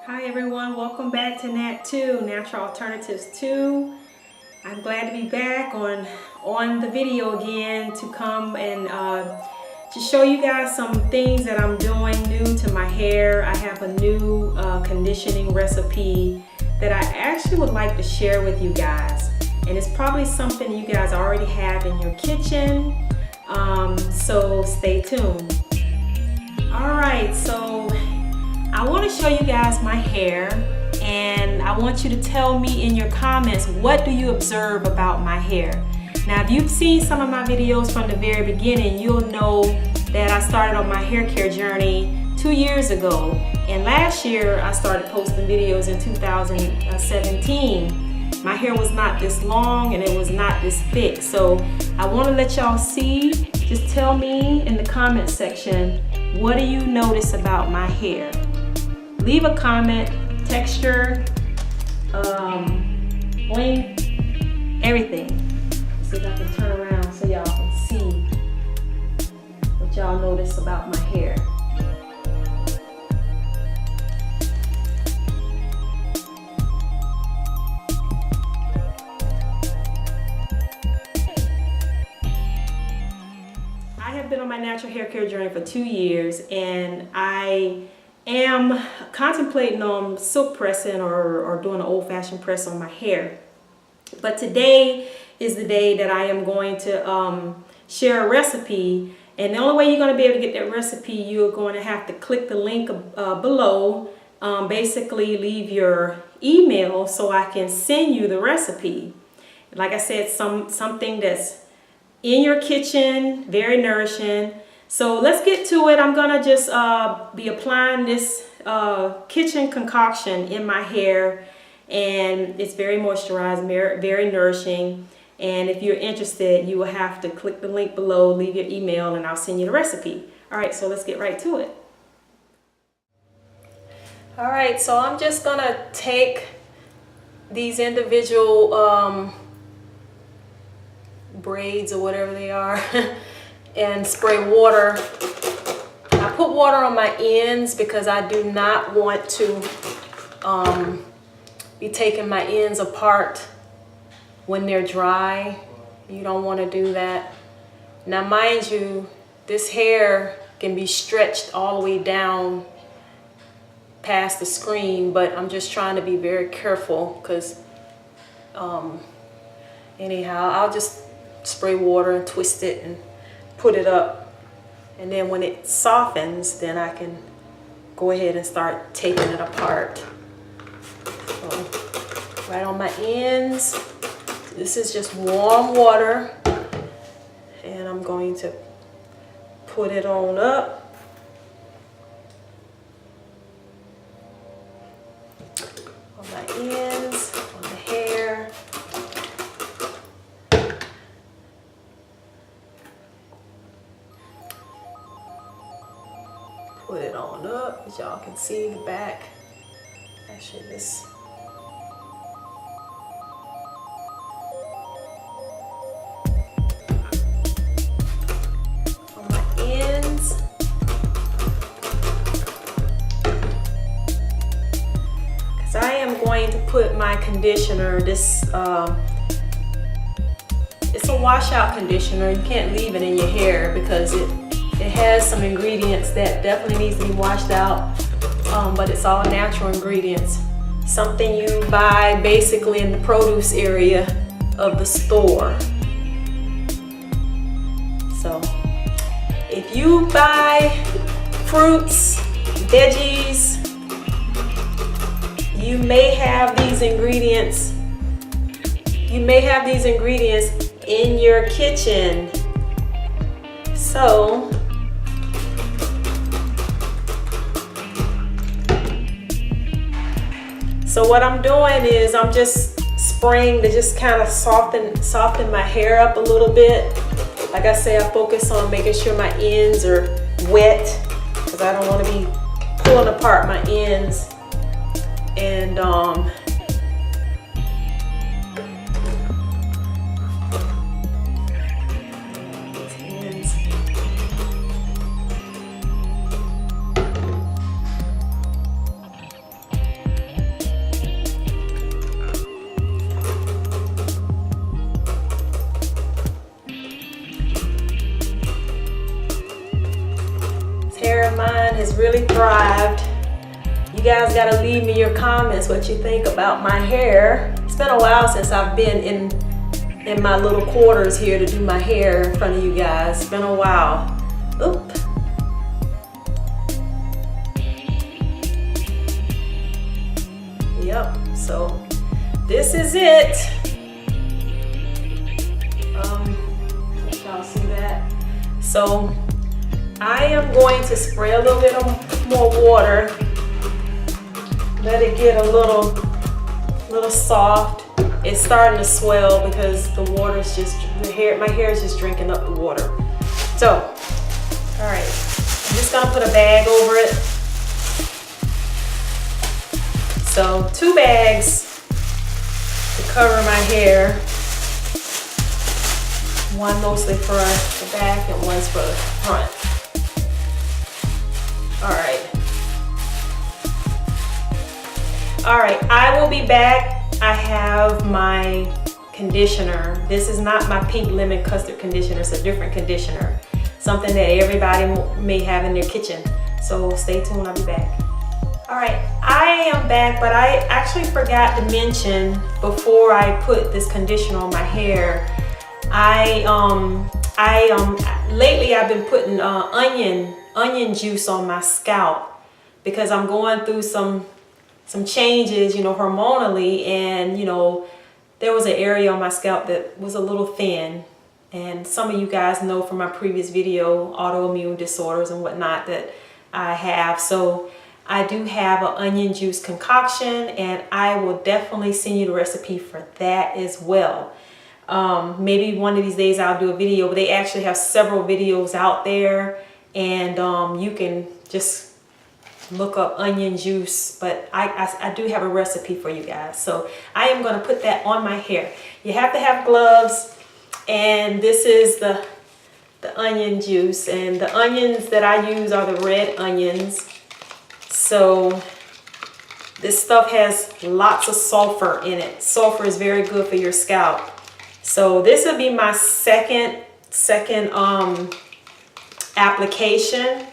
Hi everyone, welcome back to Nat 2, Natural Alternatives 2. I'm glad to be back on the video again to come and to show you guys some things that I'm doing new to my hair. I have a new conditioning recipe that I actually would like to share with you guys. And it's probably something you guys already have in your kitchen, so stay tuned. Alright, so I want to show you guys my hair, and I want you to tell me in your comments, what do you observe about my hair? Now, if you've seen some of my videos from the very beginning, you'll know that I started on my hair care journey 2 years ago. And last year, I started posting videos in 2017. My hair was not this long and it was not this thick. So I want to let y'all see, just tell me in the comment section, what do you notice about my hair? Leave a comment, texture, length, everything. Let's see if I can turn around so y'all can see what y'all notice about my hair. I have been on my natural hair care journey for 2 years, and I am contemplating on silk pressing or doing an old-fashioned press on my hair. But today is the day that I am going to share a recipe, and the only way you're going to be able to get that recipe, you're going to have to click the link below, basically leave your email so I can send you the recipe. Like I said, something that's in your kitchen, very nourishing. So let's get to it. I'm gonna just be applying this kitchen concoction in my hair, and it's very moisturizing, very nourishing. And if you're interested, you will have to click the link below, leave your email, and I'll send you the recipe. All right, so let's get right to it. All right, so I'm just gonna take these individual braids or whatever they are and spray water. I put water on my ends because I do not want to be taking my ends apart when they're dry. You don't want to do that. Now, mind you, this hair can be stretched all the way down past the screen, but I'm just trying to be very careful because anyhow, I'll just spray water and twist it and put it up, and then when it softens, then I can go ahead and start taking it apart. So right on my ends, this is just warm water, and I'm going to put it on up. On my ends, on the hair. Put it on up, as y'all can see the back. Actually, this. On my ends. Because I am going to put my conditioner, this, it's a washout conditioner. You can't leave it in your hair because it has some ingredients that definitely needs to be washed out, but it's all natural ingredients. Something you buy basically in the produce area of the store. So if you buy fruits, veggies, you may have these ingredients. You may have these ingredients in your kitchen. So what I'm doing is I'm just spraying to just kind of soften my hair up a little bit. Like I say, I focus on making sure my ends are wet because I don't want to be pulling apart my ends. And subscribed. You guys gotta leave me your comments what you think about my hair. It's been a while since I've been in my little quarters here to do my hair in front of you guys. It's been a while. Oop. Yep, so this is it. Let y'all see that. So I am going to spray a little bit more water. Let it get a little soft. It's starting to swell because the water's just, my hair is just drinking up the water. So, all right, I'm just gonna put a bag over it. So 2 bags to cover my hair. One mostly for the back and one's for the front. All right, I will be back. I have my conditioner. This is not my pink lemon custard conditioner. It's a different conditioner. Something that everybody may have in their kitchen. So stay tuned, I'll be back. All right, I am back, but I actually forgot to mention before I put this conditioner on my hair, lately I've been putting onion juice on my scalp because I'm going through some changes, you know, hormonally, and you know, there was an area on my scalp that was a little thin, and some of you guys know from my previous video autoimmune disorders and whatnot that I have. So I do have an onion juice concoction, and I will definitely send you the recipe for that as well. Maybe one of these days I'll do a video, but they actually have several videos out there, and you can just look up onion juice, but I do have a recipe for you guys. So I am going to put that on my hair. You have to have gloves, and this is the onion juice, and the onions that I use are the red onions. So this stuff has lots of sulfur in it. Sulfur is very good for your scalp. So this will be my second application.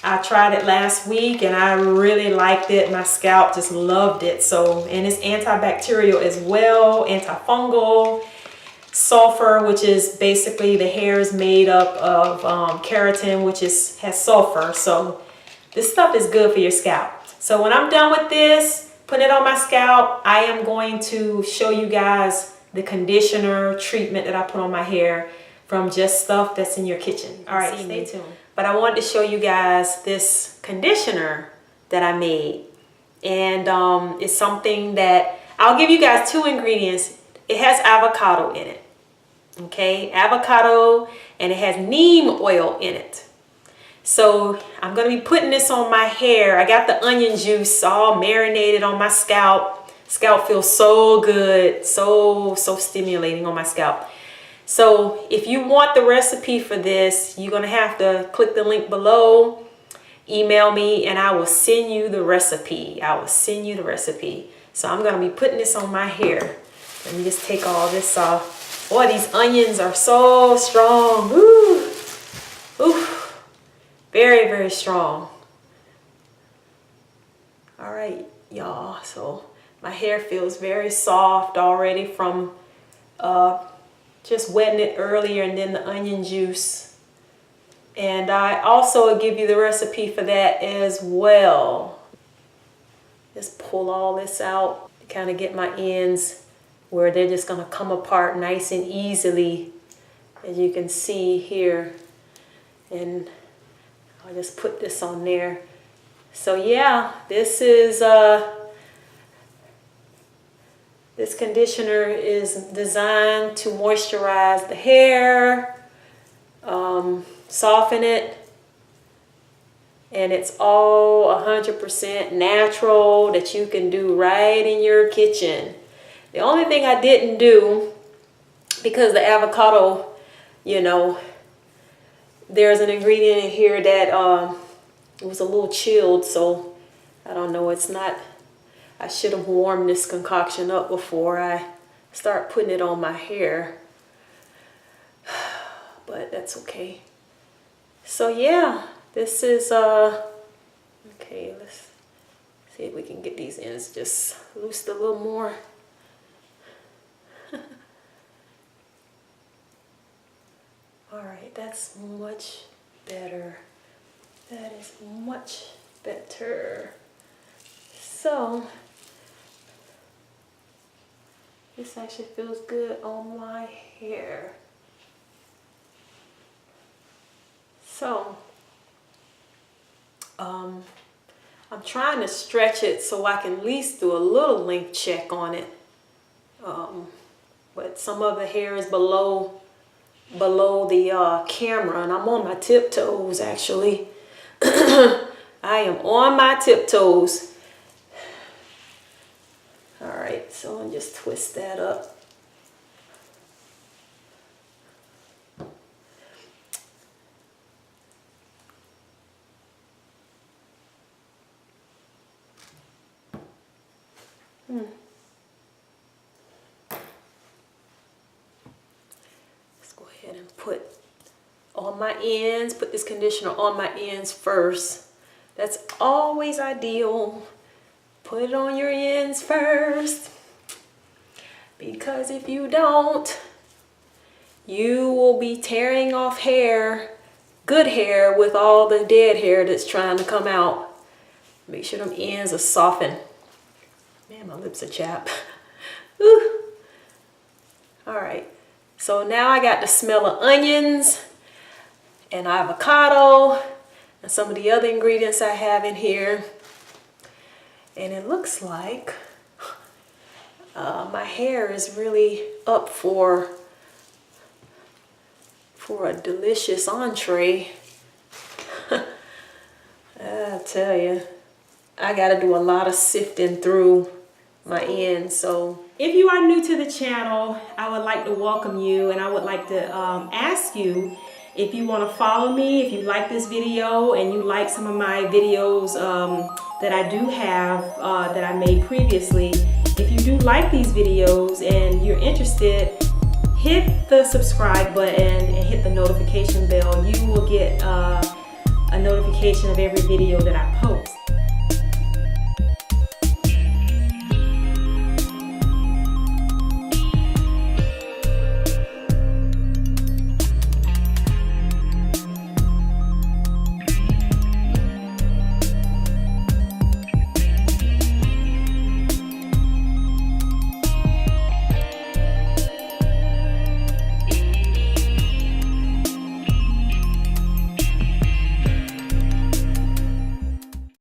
I tried it last week and I really liked it. My scalp just loved it. So, and it's antibacterial as well, antifungal. Sulfur, which is basically the hair is made up of keratin, which has sulfur. So this stuff is good for your scalp. So when I'm done with this, put it on my scalp, I am going to show you guys the conditioner treatment that I put on my hair from just stuff that's in your kitchen. All right, stay tuned. But I wanted to show you guys this conditioner that I made. And it's something that, I'll give you guys 2 ingredients. It has avocado in it, okay? Avocado, and it has neem oil in it. So I'm gonna be putting this on my hair. I got the onion juice all marinated on my scalp. Scalp feels so good, so stimulating on my scalp. So if you want the recipe for this, you're gonna have to click the link below, email me, and I will send you the recipe. I will send you the recipe. So I'm gonna be putting this on my hair. Let me just take all this off. Boy, these onions are so strong. Ooh, ooh, very, very strong. All right, y'all. So my hair feels very soft already from just wetting it earlier, and then the onion juice. And I also give you the recipe for that as well. Just pull all this out to kind of get my ends where they're just going to come apart nice and easily, as you can see here. And I'll just put this on there. So yeah, this is this conditioner is designed to moisturize the hair, soften it, and it's all 100% natural that you can do right in your kitchen. The only thing I didn't do, because the avocado, you know, there's an ingredient in here that it was a little chilled, so I don't know, it's not, I should have warmed this concoction up before I start putting it on my hair, but that's okay. So yeah, this is Okay, let's see if we can get these ends just loosed a little more. All right, that's much better. That is much better. So, this actually feels good on my hair. So, I'm trying to stretch it so I can at least do a little length check on it. But some of the hair is below the camera, and I'm on my tiptoes actually. I am on my tiptoes. All right, so I'll just twist that up. Let's go ahead and put on my ends, put this conditioner on my ends first. That's always ideal. Put it on your ends first, because if you don't, you will be tearing off hair, good hair, with all the dead hair that's trying to come out. Make sure them ends are softened. Man, my lips are chapped. Ooh. All right, so now I got the smell of onions and avocado and some of the other ingredients I have in here. And it looks like my hair is really up for a delicious entree. I tell you, I gotta do a lot of sifting through my ends. So if you are new to the channel, I would like to welcome you, and I would like to ask you if you want to follow me, if you like this video and you like some of my videos that I do have that I made previously. If you do like these videos and you're interested, hit the subscribe button and hit the notification bell. You will get a notification of every video that I post.